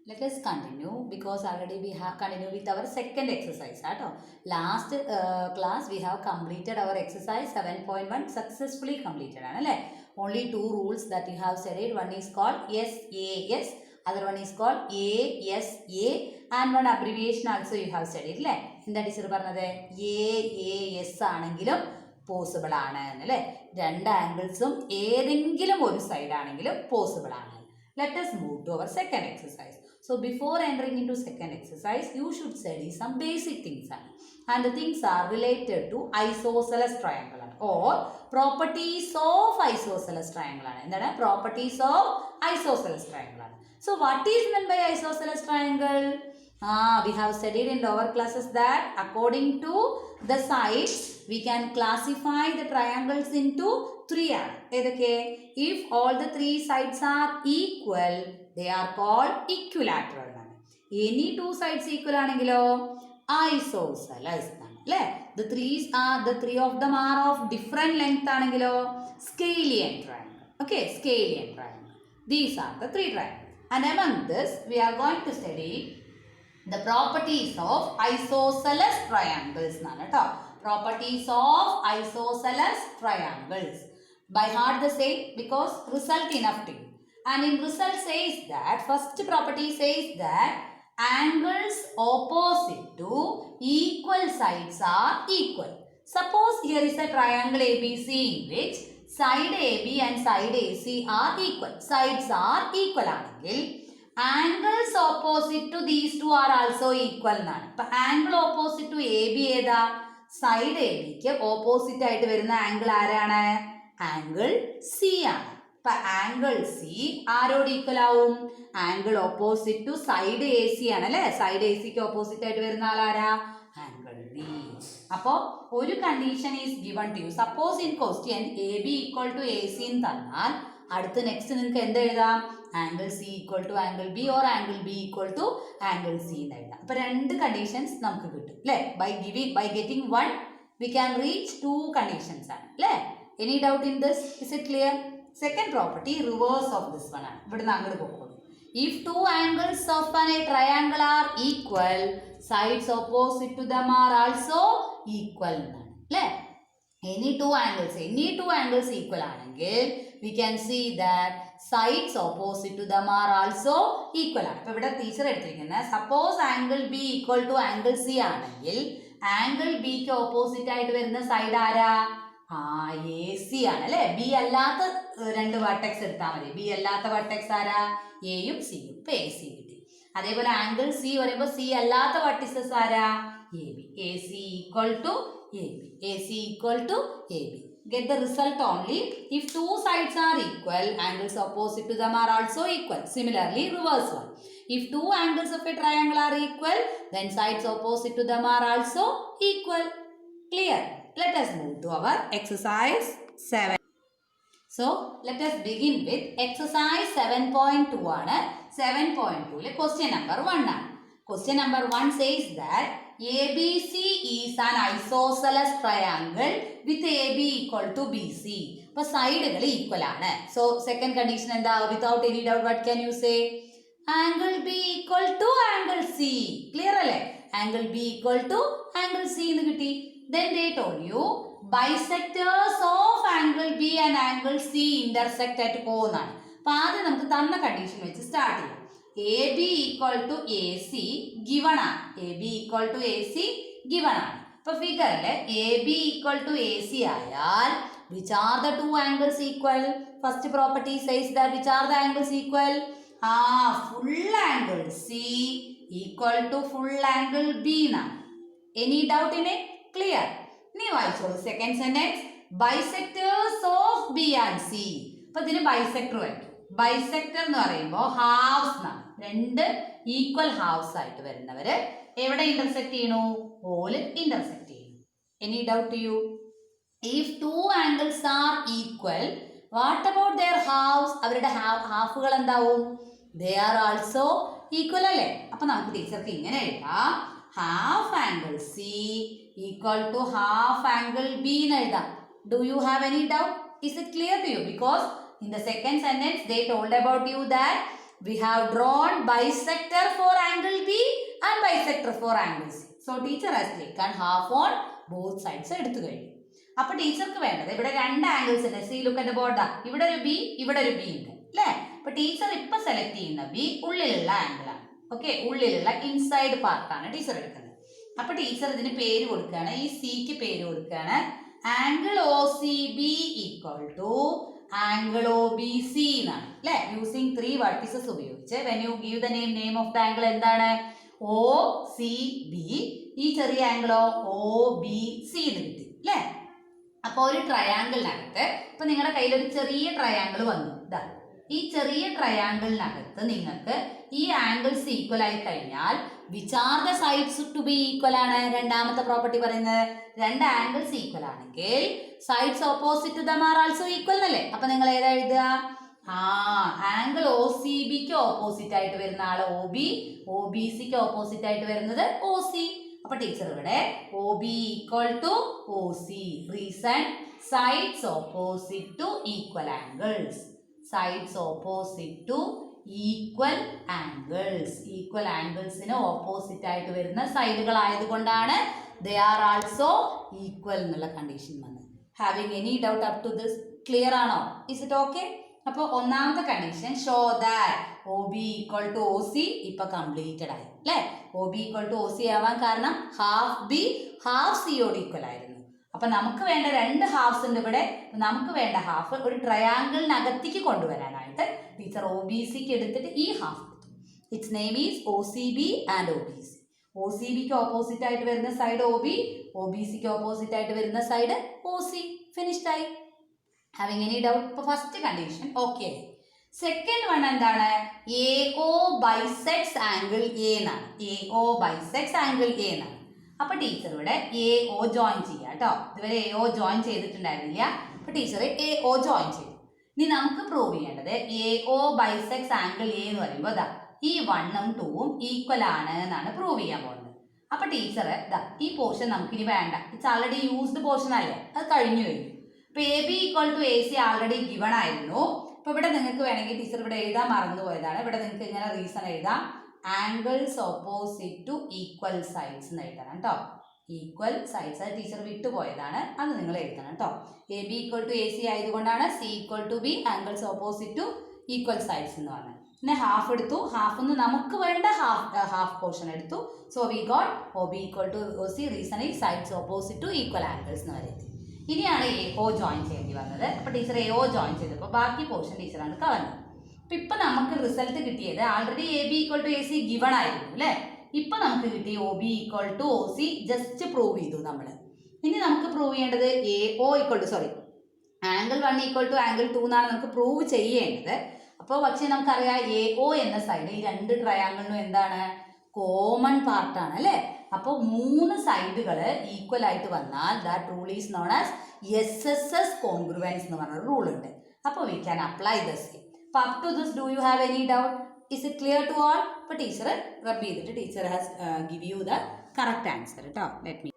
Let us continue because already we have continued with our second exercise. Last class we have completed our exercise 7.1 successfully completed. Only two rules that you have studied. One is called SAS, other one is called ASA, and one abbreviation also you have studied. In that is AAS ആണെങ്കിലും possible ആണ് അല്ലേ. രണ്ട് ആംഗിൾസും ഏതെങ്കിലും ഒരു side ആണെങ്കിലും possible ആണ്. Let us move to our second exercise. So before entering into second exercise, you should study some basic things. And the things are related to isosceles triangle or properties of isosceles triangle. And the properties of isosceles triangle. So what is meant by isosceles triangle? We have studied in lower classes that according to the sides, we can classify the triangles into three. If all the three sides are equal, they are called equilateral. Any two sides equal anengilo isosceles. The three of them are of different length anengilo scalene triangle. Okay, scalene triangle. These are the three triangles. And among this, we are going to study the properties of isosceles triangles. Properties of isosceles triangles. By heart the same because result enough to you. And in result says that, first property says that angles opposite to equal sides are equal. Suppose here is a triangle ABC in which side AB and side AC are equal. Sides are equal. Angles opposite to these two are also equal. Angle opposite to AB ഏതാ? Side AB ക്ക് opposite ആയിട്ട് വരുന്ന angle ആരാണ്? Angle C ആണ്. Angle C ആരോട് equal ആവും? Angle opposite to side AC ആണ് അല്ലേ? Side AC ക്ക് opposite ആയിട്ട് വരുന്ന ആളാരാ? Angle B. അപ്പോൾ ഒരു condition is given to you. Suppose in question AB equal to AC എന്ന് തന്നാൽ അടുത്ത നെക്സ്റ്റ് നിങ്ങൾക്ക് എന്ത് എഴുതാം? Angle C equal to angle B or angle B equal to angle C എന്ന് എഴുതാം. അപ്പൊ രണ്ട് കണ്ടീഷൻസ് നമുക്ക് കിട്ടും അല്ലേ. By getting one we can reach two conditions ആണ് അല്ലേ. Any doubt in this? Is it clear? Second property reverse of this one ആണ്. ഇവിടുന്ന് അങ്ങോട്ട് പോകുള്ളൂ. If two angles of a triangle are equal, sides opposite to them are also equal എന്നാണ് അല്ലേ. Any two angles equal ആണെങ്കിൽ we can see that sides opposite to them are also equal ആണ്. അപ്പോൾ ഇവിടെ ടീച്ചർ എടുത്തിരിക്കുന്നത് suppose angle B equal to angle C ആണെങ്കിൽ angle ബിക്ക് opposite ആയിട്ട് വരുന്ന സൈഡ് ആരാ? എ സി ആണ് അല്ലേ. ബി അല്ലാത്ത രണ്ട് വെർട്ടെക്സ് എടുത്താൽ മതി. ബി അല്ലാത്ത വെർട്ടെക്സ് ആരാ? എയും സിയും. ഇപ്പൊ എ സി കിട്ടി. അതേപോലെ ആംഗിൾ സി പറയുമ്പോൾ സി അല്ലാത്ത വെർട്ടിസസ് ആരാ? A B. A C equal to AB. AC equal to AB. Get the result only. If two sides are equal, angles opposite to them are also equal. Similarly, reverse one. If two angles of a triangle are equal, then sides opposite to them are also equal. Clear? Let us move to our exercise 7. So, let us begin with exercise 7.2. 7.2 question number 1. Question number 1 says that ABC is an isosceles triangle with AB equal to BC. അപ്പോൾ സൈഡുകൾ equal ആണ്. So second condition എന്താ? Without any doubt what can you say? Angle B equal to angle C. Clear അല്ലേ? Angle B equal to angle C എന്ന് കിട്ടി. Then they told you bisectors of angle B and angle C intersect at O എന്നാണ്. അപ്പോൾ ആദ്യം നമുക്ക് തന്ന condition വെച്ച് start ചെയ്യാം. A B equal to A C given ആണ്. A B equal to A C given ആണ്. ഇപ്പൊ ഫിഗറില് A B equal to A C ആയാൽ which are the two angles equal? First property says that which are the angles equal? Full angle C equal to full angle B എന്നാണ്. Any doubt in it? Clear? ഇനി വായിച്ചോളൂ second sentence. Bisectors of B and C. അപ്പൊ ഇതിന് bisector വയ്ക്കും. Bisector എന്ന് പറയുമ്പോൾ halves എന്നാണ്. രണ്ട് ഈക്വൽ ഹാഫ്സ് ആയിട്ട് വരുന്നവര് എവിടെ ഇന്റർസെക്ട് ചെയ്യണു? ഓല് ഇന്റർസെക്ട് ചെയ്യണു. Any doubt to you? If two angles are equal, what about their halfs? അവരുടെ ഹാഫുകൾ എന്താവും? ദേ ആർ ആൾസോ ഈക്വൽ അല്ലേ. അപ്പൊ നമുക്ക് ടീച്ചർക്ക് ഇങ്ങനെ എഴുതാം, half angle C equal to half angle B എന്ന് എഴുതാം. Do you have any doubt? Is it clear to you? Because in the second sentence they told about you that we have drawn bisector for angle B and bisector for angle C. So teacher has taken half on both sides എടുത്തു കഴിഞ്ഞു. അപ്പൊ ടീച്ചർക്ക് വേണ്ടത് ഇവിടെ രണ്ട് angles ഉണ്ട്. See look at board. ഇവിടെ ഒരു ബി, ഇവിടെ ഒരു ബി ഉണ്ട് അല്ലേ? അപ്പൊ ടീച്ചർ ഇപ്പൊ സെലക്ട് ചെയ്യുന്ന ബി ഉള്ളിലുള്ള ആംഗിൾ ആണ്. ഓക്കെ, ഉള്ളിലുള്ള ഇൻസൈഡ് പാർട്ടാണ് ടീച്ചർ എടുക്കുന്നത്. അപ്പൊ ടീച്ചർ ഇതിന് പേര് കൊടുക്കുകയാണ്, ഈ സിക്ക് പേര് കൊടുക്കുകയാണ് angle O C B equal to angle O B C എന്നാണ് അല്ലെ? യൂസിങ് 3 വെർട്ടിസസ് ഉപയോഗിച്ച് when you give the name of the angle എന്താണ്? O C B. ഈ ചെറിയ ആംഗിളോ ഒ ബി സി എന്ന് കിട്ടി അല്ലേ? അപ്പൊ ഒരു ട്രയാങ്കിളിനകത്ത് ഇപ്പൊ നിങ്ങളുടെ കയ്യിൽ ഒരു ചെറിയ ട്രയാങ്കിൾ വന്നു. ഇതാ ഈ ചെറിയ ട്രയാങ്കിളിനകത്ത് നിങ്ങൾക്ക് ഈ ആംഗിൾസ് ഈക്വൽ ആയി കഴിഞ്ഞാൽ which are the sides to be equal ആണ്? രണ്ടാമത്തെ പ്രോപ്പർട്ടി പറയുന്നത് രണ്ട് ആംഗിൾസ് ഈക്വൽ ആണെങ്കിൽ sides opposite to them are also equal എന്നല്ലേ? അപ്പൊ നിങ്ങൾ ഏതാ എഴുതുക? ആംഗിൾ ഒ സി ബിക്ക് ഓപ്പോസിറ്റ് ആയിട്ട് വരുന്ന ആള് ഒ ബി, ഒ ബി സിക്ക് ഓപ്പോസിറ്റ് ആയിട്ട് വരുന്നത് ഒ സി. അപ്പൊ ടീച്ചർ ഇവിടെ O B equal to O C. Reason sides opposite to equal angles. Sides opposite to equal angles. Equal ആംഗിൾസിന് opposite ആയിട്ട് വരുന്ന സൈഡുകൾ ആയതുകൊണ്ടാണ് they are also equal എന്നുള്ള കണ്ടീഷൻ വന്നത്. Having any doubt up to this? Clear ആണോ? Is it okay? അപ്പോൾ ഒന്നാമത്തെ condition show that O B equal to O C ഇപ്പൊ കംപ്ലീറ്റഡ് ആയി അല്ലേ? O B equal to O C ആവാൻ കാരണം ഹാഫ് ബി ഹാഫ് സിയോട് ഈക്വൽ ആയിരുന്നു. അപ്പൊ നമുക്ക് വേണ്ട രണ്ട് ഹാഫ്സ് ഉണ്ട് ഇവിടെ. നമുക്ക് വേണ്ട ഹാഫ് ഒരു ട്രയാങ്കിളിനകത്തേക്ക് കൊണ്ടുവരാനായിട്ട് ടീച്ചർ ഒ ബി സിക്ക് എടുത്തിട്ട് ഈ ഹാഫ് എടുത്തു. Its name is O C B and O B C. O C ബിക്ക് ഓപ്പോസിറ്റ് ആയിട്ട് വരുന്ന side O B, O B സിക്ക് ഓപ്പോസിറ്റ് ആയിട്ട് വരുന്ന സൈഡ് ഒ സി. ഫിനിഷ്ഡ് ആയി. Having any doubt? ഇപ്പൊ first condition okay. Second one എന്താണ്? A O bisects angle A എന്നാണ്. A O bisects angle A എന്നാണ്. അപ്പൊ ടീച്ചർ ഇവിടെ എ ഒ ജോയിൻ ചെയ്യാം കേട്ടോ. ഇതുവരെ എ ഒ ജോയിൻ ചെയ്തിട്ടുണ്ടായിരുന്നില്ല. അപ്പൊ ടീച്ചർ എ ഒ ജോയിൻ ചെയ്തു. ഇനി നമുക്ക് പ്രൂവ് ചെയ്യേണ്ടത് A O bisects angle A എന്ന് പറയുമ്പോൾ ഇതാ ഈ 1ഉം 2ഉം ഈക്വൽ ആണ് എന്നാണ് പ്രൂവ് ചെയ്യാൻ പോകുന്നത്. അപ്പൊ ടീച്ചർ ഇതാ ഈ പോർഷൻ നമുക്കിനി വേണ്ട. ഇറ്റ്സ് ആൾറെഡി യൂസ്ഡ് പോർഷൻ അല്ലേ, അത് കഴിഞ്ഞു. ഇപ്പൊ A B equal to A C already given ആയിരുന്നു. അപ്പൊ ഇവിടെ നിങ്ങൾക്ക് വേണമെങ്കിൽ ടീച്ചർ ഇവിടെ എഴുതാൻ മറന്നുപോയതാണ്. ഇവിടെ നിങ്ങൾക്ക് ഇങ്ങനെ റീസൺ എഴുതാം, angles opposite to equal sides എന്ന് എഴുതണം കേട്ടോ. ഈക്വൽ സൈഡ്സ് അത് ടീച്ചർ വിട്ടുപോയതാണ്, അത് നിങ്ങൾ എഴുതണം കേട്ടോ. A B equal to A C ആയതുകൊണ്ടാണ് C equal to B angles opposite to equal sides എന്ന് പറഞ്ഞത്. പിന്നെ ഹാഫ് എടുത്തു. ഹാഫ് നിന്ന് നമുക്ക് വേണ്ട ഹാഫ് പോർഷൻ എടുത്തു. So we got O B equal to O C. Reason ഈ sides opposite to equal angles എന്ന് പറയുന്നത്. ഇനിയാണ് എ ഒ ജോയിൻ ചെയ്യേണ്ടി വന്നത്. അപ്പൊ ടീച്ചർ എ ഒ ജോയിൻ ചെയ്തപ്പോൾ ബാക്കി പോർഷൻ ടീച്ചറാണ് കളഞ്ഞത്. അപ്പൊ ഇപ്പൊ നമുക്ക് റിസൾട്ട് കിട്ടിയത് already A B equal to A C given ആയിരുന്നു അല്ലെ? ഇപ്പൊ നമുക്ക് കിട്ടിയ O B equal to O C just prove ചെയ്തു നമ്മൾ. ഇനി നമുക്ക് പ്രൂവ് ചെയ്യേണ്ടത് A O equal to angle 1 equal to ആംഗിൾ 2 എന്നാണ് നമുക്ക് പ്രൂവ് ചെയ്യേണ്ടത്. അപ്പോൾ പക്ഷേ നമുക്കറിയാം എ ഒ എന്ന സൈഡ് ഈ രണ്ട് ട്രയാങ്കിളിനും എന്താണ്? കോമൺ പാർട്ടാണ് അല്ലേ? അപ്പോൾ 3 സൈഡുകൾ ഈക്വൽ ആയിട്ട് വന്നാൽ that rule is known as SSS congruence എന്ന് പറഞ്ഞ റൂൾ ഉണ്ട്. അപ്പോൾ we can apply the same. അപ്പോൾ up to this do you have any doubt? Is it clear to all? ഇപ്പോൾ ടീച്ചർ റബ് ചെയ്തിട്ട് teacher has give you the correct answer കേട്ടോ. Let me.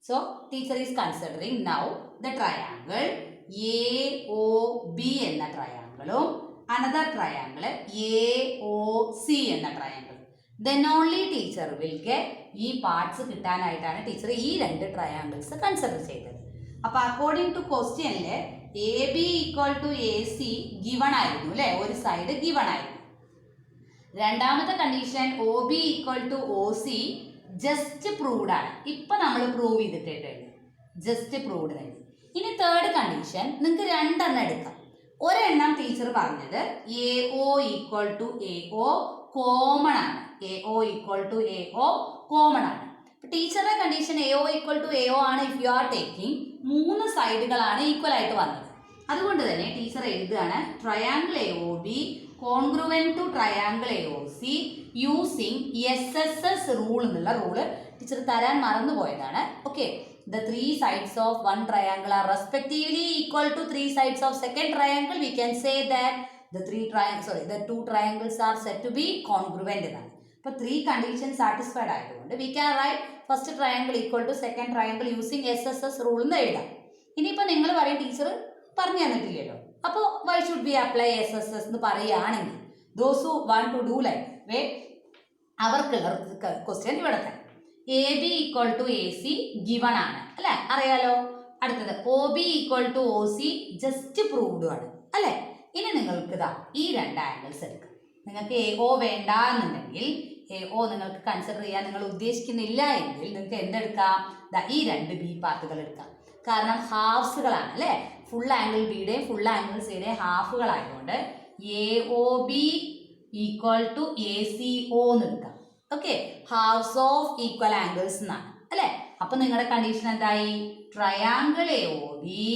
So teacher is considering now the triangle A O B എന്ന ട്രയാങ്കിളും another triangle AOC എന്ന triangle. then only teacher will get ഈ parts കിട്ടാനായിട്ടാണ് teacher ഈ രണ്ട് triangles consider ചെയ്തത്. അപ്പൊ അക്കോർഡിംഗ് ടു ക്വസ്റ്റ്യനില് A B equal to A C given ആയിരുന്നു അല്ലെ? ഒരു സൈഡ് ഗിവൺ ആയിരുന്നു. രണ്ടാമത്തെ condition O B equal to O C just proved ആണ്. ഇപ്പൊ നമ്മൾ പ്രൂവ് ചെയ്തിട്ടുണ്ട്, ജസ്റ്റ് പ്രൂവ്ഡ് തന്നെ. ഇനി തേർഡ് കണ്ടീഷൻ നിങ്ങൾക്ക് രണ്ടെണ്ണം എടുക്കാം. ഒരെണ്ണം ടീച്ചർ പറഞ്ഞത് A O equal to A O common ആണ്. A O equal to A O common ആണ്. ടീച്ചറുടെ condition A O equal to A O ആണ്. ഇഫ് യു ആർ ടേക്കിംഗ് 3 സൈഡുകളാണ് ഈക്വൽ ആയിട്ട് വന്നത്. അതുകൊണ്ട് തന്നെ ടീച്ചർ എഴുതുകയാണ് triangle A O B congruent to triangle A O C using SSS rule എന്നുള്ള റൂള് ടീച്ചർ തരാൻ മറന്നുപോയതാണ്. Okay, the 3 sides of one triangle are respectively equal to 3 sides of second triangle. We can say that the the 2 triangles are said to be congruent എന്നാണ്. അപ്പോൾ 3 conditions satisfied ആയതുകൊണ്ട് we can write first triangle equal to second triangle using SSS rule എന്ന് എഴുതാം. ഇനിയിപ്പോൾ നിങ്ങൾ പറയും teacher പറഞ്ഞു തന്നിട്ടില്ലല്ലോ, അപ്പോൾ why should we apply SSS എന്ന് പറയുകയാണെങ്കിൽ Those who want to do like way അവർക്കുള്ള ക്വസ്റ്റ്യൻ ഇവിടെ തന്നെ. A B equal to A C given ആണ് അല്ലെ, അറിയാലോ. അടുത്തത് O B equal to O C just proved ആണ് അല്ലെ. ഇനി നിങ്ങൾക്ക് ഇതാ ഈ രണ്ട് ആംഗിൾസ് എടുക്കാം. നിങ്ങൾക്ക് എ ഒ വേണ്ട എന്നുണ്ടെങ്കിൽ, എ ഒ നിങ്ങൾക്ക് കൺസിഡർ ചെയ്യാൻ നിങ്ങൾ ഉദ്ദേശിക്കുന്നില്ല എങ്കിൽ നിങ്ങൾക്ക് എന്തെടുക്കാം, ഈ രണ്ട് ബി പാർട്ടുകൾ എടുക്കാം. കാരണം ഹാഫ്സുകളാണ് അല്ലേ, ഫുൾ ആംഗിൾ ബിയുടെയും ഫുൾ ആംഗിൾ സിയുടെയും ഹാഫുകളായതുകൊണ്ട് A O B equal to A C O എന്ന് എടുക്കാം. Okay, halfs of equal angles എന്നാണ് അല്ലേ. അപ്പൊ നിങ്ങളുടെ കണ്ടീഷൻ എന്തായി, triangle A O B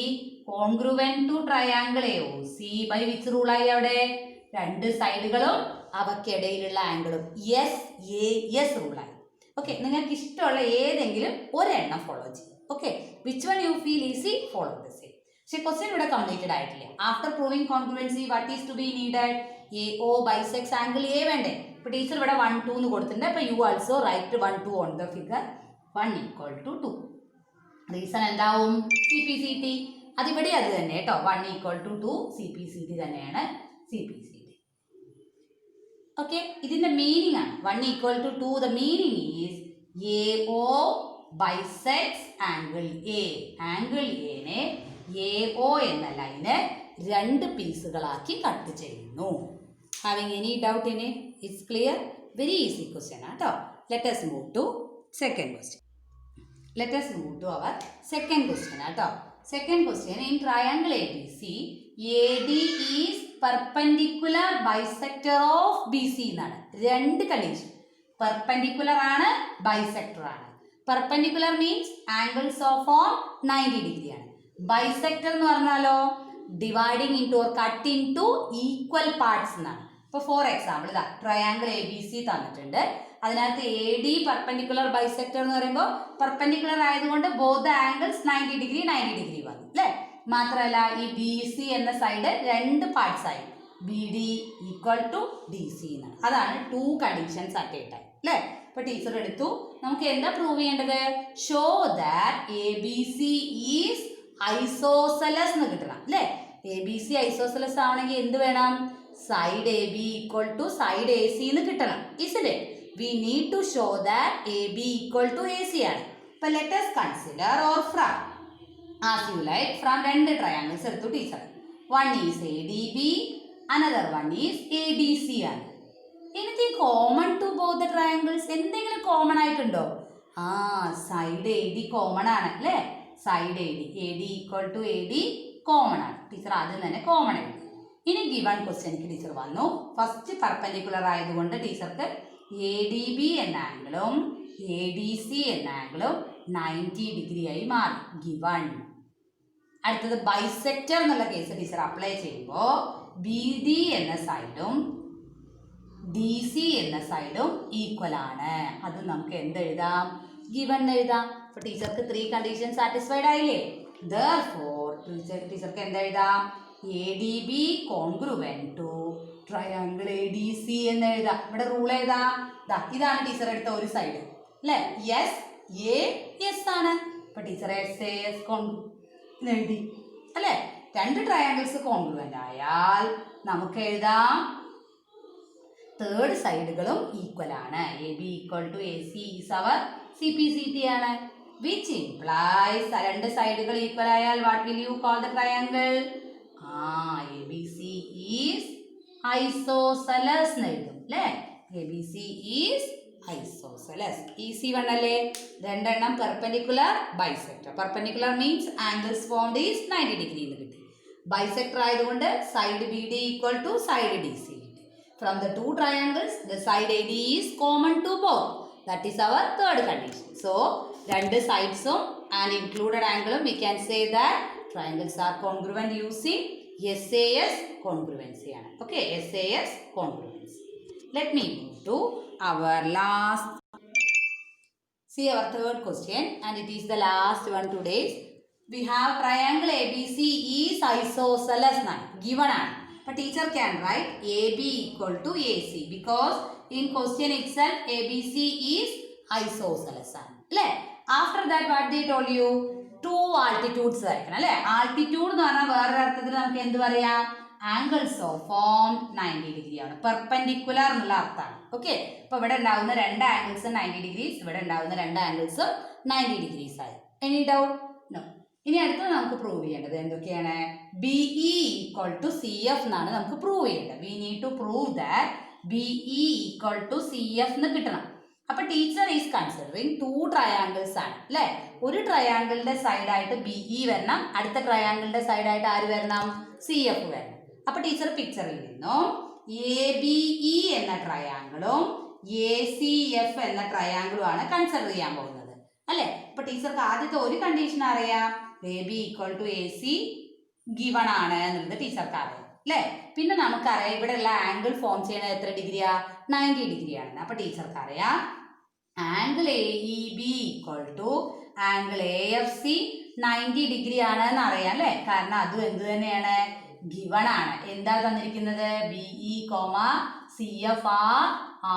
congruent to triangle A O C by which റൂളായി അവിടെ, രണ്ട് സൈഡുകളും അവക്കിടയിലുള്ള ആംഗിളും യെസ് എ യെസ് റൂളായി. ഓക്കെ, നിങ്ങൾക്ക് ഇഷ്ടമുള്ള ഏതെങ്കിലും ഒരെണ്ണം ഫോളോ ചെയ്യും. Okay, which one you feel easy follow the same. പക്ഷെ ക്വസ്റ്റ്യൻ ഇവിടെ കംപ്ലീറ്റഡ് ആയിട്ടില്ല. After proving congruency what is to be needed, A O bisects angle A വേണ്ടേ. ഇപ്പൊ ടീച്ചർ ഇവിടെ 1 2 എന്ന് കൊടുത്തിട്ടുണ്ട്. അപ്പൊ you also write 1 2 on the figure 1 equal to 2. Reason എന്താവും, സി പി സി ടി. അതിവിടെ അത് തന്നെ കേട്ടോ, 1 equal to 2 C P C T തന്നെയാണ് C P C T. Okay, ഇതിന്റെ മീനിങ് ആണ് 1 equal to 2. The meaning is A O bisects angle A. Angle എനെ A O എന്ന ലൈന് രണ്ട് പീസുകളാക്കി കട്ട് ചെയ്യുന്നു. Having any doubt in it? It's clear. Very easy question ആട്ടോ. Let us move to second question. Let us move to our second question ആട്ടോ. Second question, in triangle ABC, AD is perpendicular bisector of BC എന്നാണ്. രണ്ട് condition, perpendicular ആണ്, bisector ആണ്. Perpendicular means angles of on 90 degree ആണ്. Bisector എന്ന് പറഞ്ഞാലോ dividing into or cut into equal parts എന്നാണ്. ഇപ്പൊ ഫോർ എക്സാമ്പിൾ ഇതാ ട്രയാങ്കിൾ എ ബി സി തന്നിട്ടുണ്ട്. അതിനകത്ത് എ ഡി പെർപെൻഡിക്കുലർ ബൈസെക്ടർ എന്ന് പറയുമ്പോൾ പെർപെൻഡിക്കുലർ ആയതുകൊണ്ട് ബോത്ത് ആംഗിൾസ് 90 ഡിഗ്രി വന്നു അല്ലേ. മാത്രമല്ല ഈ ബി സി എന്ന സൈഡ് രണ്ട് പാർട്സ് ആയി, B D equal to D C എന്നാണ്. അതാണ് 2 കണ്ടീഷൻസ് അറ്റ് എ ടൈം അല്ലേ. ഇപ്പൊ ടീച്ചർ എടുത്തു, നമുക്ക് എന്താ പ്രൂവ് ചെയ്യേണ്ടത്, show that A B C is isosceles എന്ന് കിട്ടണം അല്ലേ. എ ബി സി ഐസോസെലസ് ആവണമെങ്കിൽ എന്ത് വേണം, side A B equal to side A C എന്ന് കിട്ടണം. ഇസിലെ we need to show that AB equal to AC ആണ്. അപ്പോൾ let us consider or from as you like from രണ്ട് ട്രയാങ്കിൾസ് എടുത്തു teacher. One is ADB, another one is ABC ആണ്. Anything common to both the triangles? എന്തെങ്കിലും common ആയിട്ടുണ്ടോ? Side A D common ആണ് അല്ലേ. Side A D equal to A D common ആണ്. Teacher ആദ്യം തന്നെ കോമൺ ആയി. ഇനി ഗിവൺ ക്വസ്റ്റ്യനിക്ക് ടീച്ചർ വന്നു. ഫസ്റ്റ് പെർപെൻഡിക്കുലർ ആയതുകൊണ്ട് ടീച്ചർക്ക് എ ഡി ബി എന്ന ആംഗിളും എ ഡി സി എന്ന ആംഗിളും 90 ഡിഗ്രി ആയി മാറി. ഗിവൺ. അടുത്തത് ബൈസെക്ടർ എന്നുള്ള കേസ് ടീച്ചർ അപ്ലൈ ചെയ്യുമ്പോൾ ബി ഡി എന്ന സൈഡും ഡി സി എന്ന സൈഡും ഈക്വൽ ആണ്. അത് നമുക്ക് എന്തെഴുതാം, ഗിവൺ എഴുതാം. അപ്പൊ ടീച്ചർക്ക് 3 കണ്ടീഷൻ സാറ്റിസ്ഫൈഡ് ആയില്ലേ. Therefore ടീച്ചർക്ക് എന്തെഴുതാം, A D B congruent to triangle A D C എന്ന് എഴുതാം. ഇവിടെ റൂൾ ഏതാ, ഇതാണ് ടീച്ചർ എടുത്ത ഒരു സൈഡ് അല്ലേ. യെസ് എ യെസ് ആണ്. അപ്പൊ ടീച്ചർ എസ് എ എസ് എഴുതി അല്ലേ. രണ്ട് ട്രയാങ്കിൾസ് കോൺഗ്രുവൻ്റ് ആയാൽ നമുക്ക് എഴുതാം തേർഡ് സൈഡുകളും ഈക്വൽ ആണ്. A B equal to A C is our C P C T ആണ്. വിച്ച് ഇംപ്ലൈസ് രണ്ട് സൈഡുകൾ ഈക്വൽ ആയാൽ what will you call the triangle, A B C is isosceles എന്ന് എഴുതും അല്ലേ. A B C is isosceles. Easy one അല്ലേ. രണ്ടെണ്ണം perpendicular bisector. Perpendicular means angles formed is 90 degree എന്ന് കിട്ടി. ബൈസെക്ടർ ആയതുകൊണ്ട് side B D equal to side D C. From the two triangles, the side AD is common to both. That is our third condition. So, രണ്ട് sides and included angle, we can say that triangles are congruent using SAS congruency. Okay, SAS congruency. Let me move to our last. See our third question, and it is the last one today. We have triangle ABC is isosceles now. Given ആണ്. But teacher can write AB equal to AC because in question itself ABC is isosceles. After that what they told you? Two altitudes. Altitude എന്ന് പറഞ്ഞാൽ വേറൊരു അർത്ഥത്തിൽ നമുക്ക് എന്ത് പറയാം, angles of form 90 degree ആണ്. Perpendicular എന്നുള്ള അർത്ഥമാണ്. ഓക്കെ, അപ്പോൾ ഇവിടെ ഉണ്ടാവുന്ന രണ്ട് ആംഗിൾസ് 90 ഡിഗ്രീസ്, ഇവിടെ ഉണ്ടാവുന്ന രണ്ട് ആംഗിൾസും 90 ഡിഗ്രീസ് ആയി. Any doubt? നോ. ഇനി അടുത്തത് നമുക്ക് പ്രൂവ് ചെയ്യേണ്ടത് എന്തൊക്കെയാണ്? BE ഈക്വൽ ടു CF എന്നാണ് നമുക്ക് പ്രൂവ് ചെയ്യേണ്ടത്. We need to prove that BE equal to CF എന്ന് കിട്ടണം. അപ്പൊ ടീച്ചർ ഈസ് കൺസിഡറിങ് 2 ട്രയാങ്കിൾസ് ആണ് അല്ലെ. ഒരു ട്രയാങ്കിളിന്റെ സൈഡായിട്ട് BE വരണം, അടുത്ത ട്രയാങ്കിളിന്റെ സൈഡായിട്ട് ആര് വരണം? CF വരണം. അപ്പൊ ടീച്ചർ പിക്ചറിൽ നിന്നും ABE എന്ന ട്രയാങ്കിളും ACF എന്ന ട്രയാങ്കിളും ആണ് കൺസിഡർ ചെയ്യാൻ പോകുന്നത് അല്ലെ. അപ്പൊ ടീച്ചർക്ക് ആദ്യത്തെ ഒരു കണ്ടീഷൻ അറിയാം, AB equal to AC given ആണ് എന്നുള്ളത് ടീച്ചർക്ക് അറിയാം അല്ലെ. പിന്നെ നമുക്കറിയാം ഇവിടെ ഉള്ള ആംഗിൾ ഫോം ചെയ്യുന്നത് എത്ര ഡിഗ്രിയാ? 90 ഡിഗ്രി ആണ്. അപ്പൊ ടീച്ചർക്ക് അറിയാം angle AEB equal to angle AFC 90 degree ആണ് എന്ന് അറിയാം അല്ലെ. കാരണം അതും എന്ത് തന്നെയാണ്? ഗിവൺ ആണ്. എന്താ തന്നിരിക്കുന്നത്? BE, CF ആർ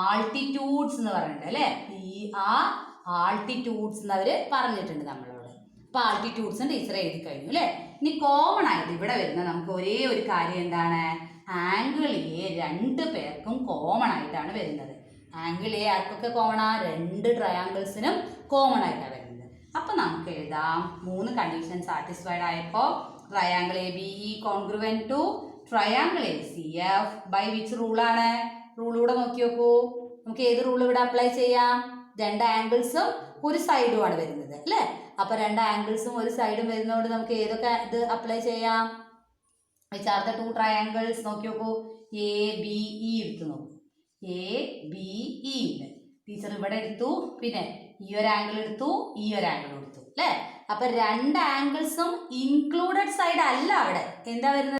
ആൾട്ടിറ്റ്യൂഡ്സ് എന്ന് പറഞ്ഞിട്ടുണ്ട് അല്ലെ. BE ആർ ആൾട്ടിറ്റ്യൂഡ്സ് എന്ന് അവര് പറഞ്ഞിട്ടുണ്ട് നമ്മളോട്. അപ്പൊ ആൾട്ടിറ്റ്യൂഡ്സും ടീച്ചർ എഴുതി കഴിഞ്ഞു അല്ലെ. ഇനി കോമൺ ആയിട്ട് ഇവിടെ വരുന്ന നമുക്ക് ഒരേ ഒരു കാര്യം എന്താണ്? ആംഗിൾ A രണ്ട് പേർക്കും കോമൺ ആയിട്ടാണ് വരുന്നത്. ആംഗിൾ A ആർക്കൊക്കെ കോമൺ ആ? രണ്ട് ട്രയാങ്കിൾസിനും കോമൺ ആയിട്ടാണ് വരുന്നത്. അപ്പൊ നമുക്ക് എഴുതാം 3 കണ്ടീഷൻ സാറ്റിസ്ഫൈഡ് ആയപ്പോൾ triangle ABE congruent to triangle ACF by which റൂളാണ്? റൂളൂടെ നോക്കി നോക്കൂ. നമുക്ക് ഏത് റൂൾ ഇവിടെ അപ്ലൈ ചെയ്യാം? രണ്ട് ആംഗിൾസും ഒരു സൈഡും ആണ് വരുന്നത് അല്ലേ. അപ്പൊ രണ്ട് ആംഗിൾസും ഒരു സൈഡും വരുന്നതുകൊണ്ട് നമുക്ക് ഏതൊക്കെ ഇത് അപ്ലൈ ചെയ്യാം? Which are the 2 triangles? നോക്കി നോക്കൂ. ABE എടുത്തു നോക്കൂ. ABE ഉണ്ട്. ടീച്ചർ ഇവിടെ എടുത്തു, പിന്നെ ഈ ഒരു ആംഗിൾ എടുത്തു, ഈ ഒരു ആംഗിൾ എടുത്തു അല്ലേ. അപ്പൊ രണ്ട് ആംഗിൾസും ഇൻക്ലൂഡഡ് സൈഡ് അല്ല അവിടെ. എന്താ വരുന്നത്?